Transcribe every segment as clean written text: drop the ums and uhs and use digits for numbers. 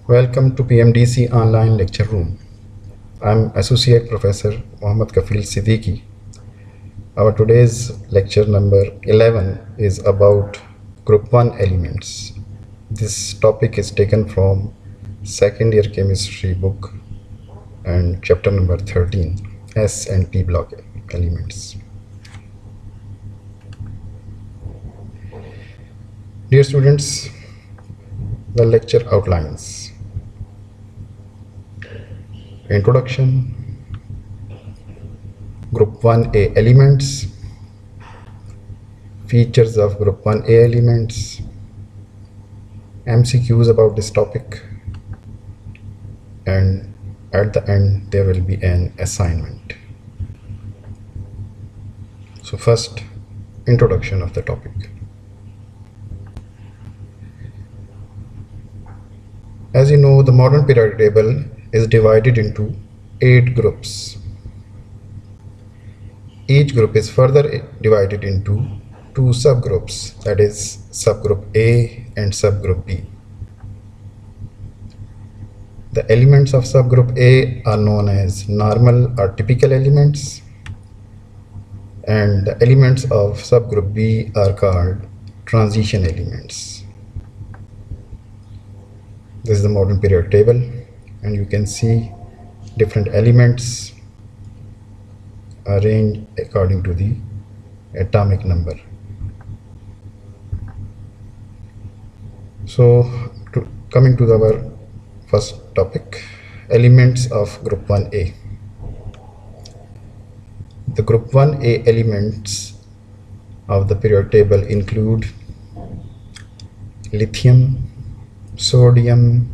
Welcome to PMDC Online Lecture Room. I'm Associate Professor Mohammad Kafil Siddiqui. Our today's lecture number 11 is about Group 1 elements. This topic is taken from second year chemistry book and chapter number 13, S and P block elements. Dear students, the lecture outlines. Introduction, Group 1A elements, features of Group 1A elements, MCQs about this topic, and at the end there will be an assignment. So first, introduction of the topic. As you know, the modern periodic table is divided into 8 groups. Each group is further divided into 2 subgroups, that is subgroup A and subgroup B. The elements of subgroup A are known as normal or typical elements, and the elements of subgroup B are called transition elements. This is the modern periodic table, and you can see different elements arranged according to the atomic number. So coming to our first topic, elements of group 1A. The group 1A elements of the periodic table include lithium, sodium,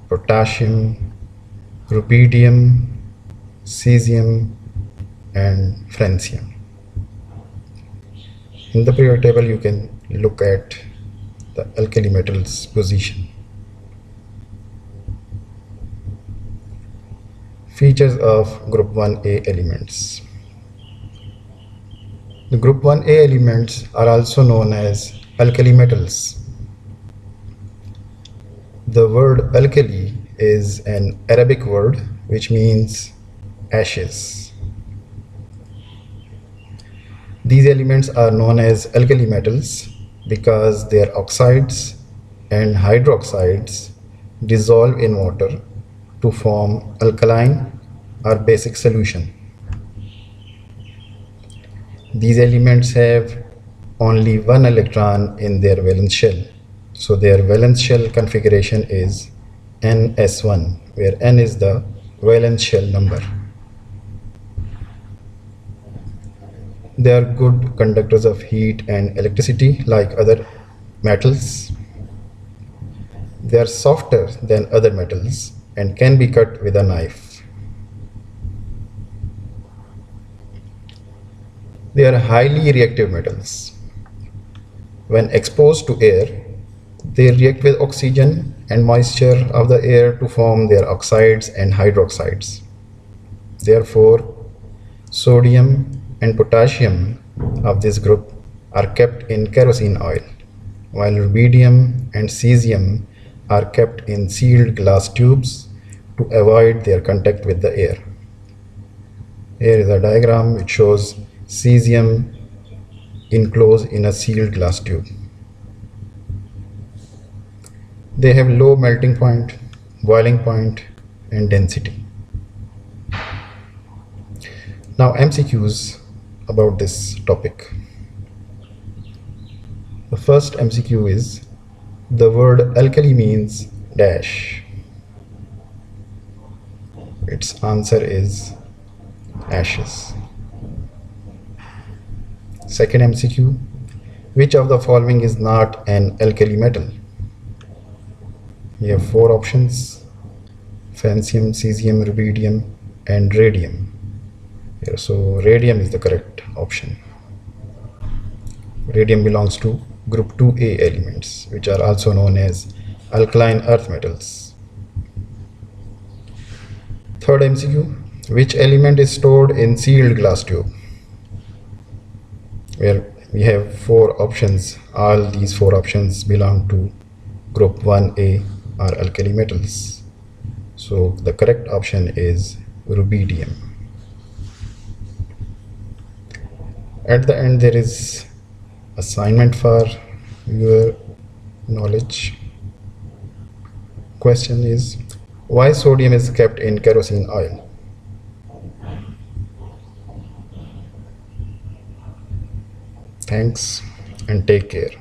potassium, rubidium, cesium, and francium. In the periodic table you can look at the alkali metals position. Features of group 1A elements. The group 1A elements are also known as alkali metals. The word alkali is an Arabic word which means ashes. These elements are known as alkali metals because their oxides and hydroxides dissolve in water to form alkaline or basic solution. These elements have only one electron in their valence shell, so their valence shell configuration is NS1, where N is the valence shell number. They are good conductors of heat and electricity like other metals. They are softer than other metals and can be cut with a knife. They are highly reactive metals. When exposed to air, they react with oxygen and moisture of the air to form their oxides and hydroxides. Therefore, sodium and potassium of this group are kept in kerosene oil, while rubidium and cesium are kept in sealed glass tubes to avoid their contact with the air. Here is a diagram which shows cesium enclosed in a sealed glass tube. They have low melting point, boiling point, and density. Now MCQs about this topic. The first MCQ is, the word alkali means dash. Its answer is ashes. Second MCQ, which of the following is not an alkali metal? We have 4 options: francium, cesium, rubidium, and radium. Here, so radium is the correct option. Radium belongs to group 2A elements, which are also known as alkaline earth metals. Third MCQ, which element is stored in sealed glass tube? Where we have 4 options. All these 4 options belong to group 1A are alkali metals. So the correct option is rubidium. At the end, there is assignment for your knowledge. Question is, why sodium is kept in kerosene oil? Thanks and take care.